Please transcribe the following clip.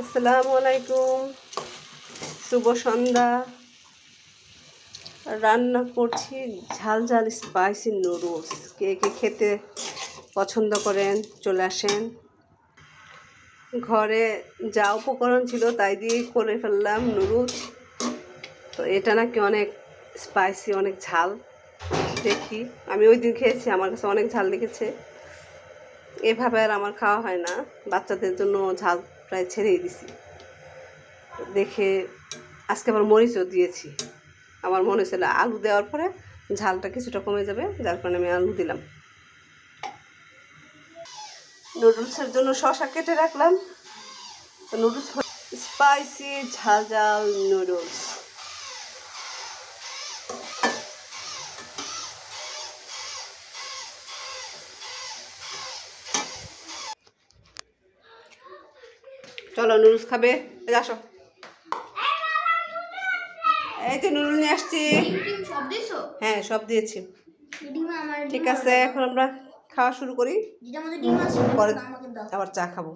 আসসালামু আলাইকুম, শুভ সন্ধ্যা। রান্না করছি ঝাল ঝাল স্পাইসি নুডলস। কে কে খেতে পছন্দ করেন চলে আসেন। ঘরে যা উপকরণ ছিল তাই দিয়েই করে ফেললাম নুডলস। তো এটা নাকি অনেক স্পাইসি, অনেক ঝাল। দেখি, আমি ওই দিন খেয়েছি, আমার কাছে অনেক ঝাল লেগেছে। এভাবে আর আমার খাওয়া হয় না, বাচ্চাদের জন্য ঝাল প্রায় ছেড়েই দিছি। দেখে আজকে আবার মরিচও দিয়েছি। আমার মনে হচ্ছিল আলু দেওয়ার পরে ঝালটা কিছুটা কমে যাবে, যার কারণে আমি আলু দিলাম। নুডলসের জন্য শসা কেটে রাখলাম। তো নুডলস স্পাইসি ঝাল ঝাল নুডলস। চলো নুডলস খাবে, আসো। এই যে নুডলস নিয়ে আসছি। হ্যাঁ, সব দিয়েছি। ঠিক আছে, এখন আমরা খাওয়া শুরু করি, পরে আবার চা খাবো।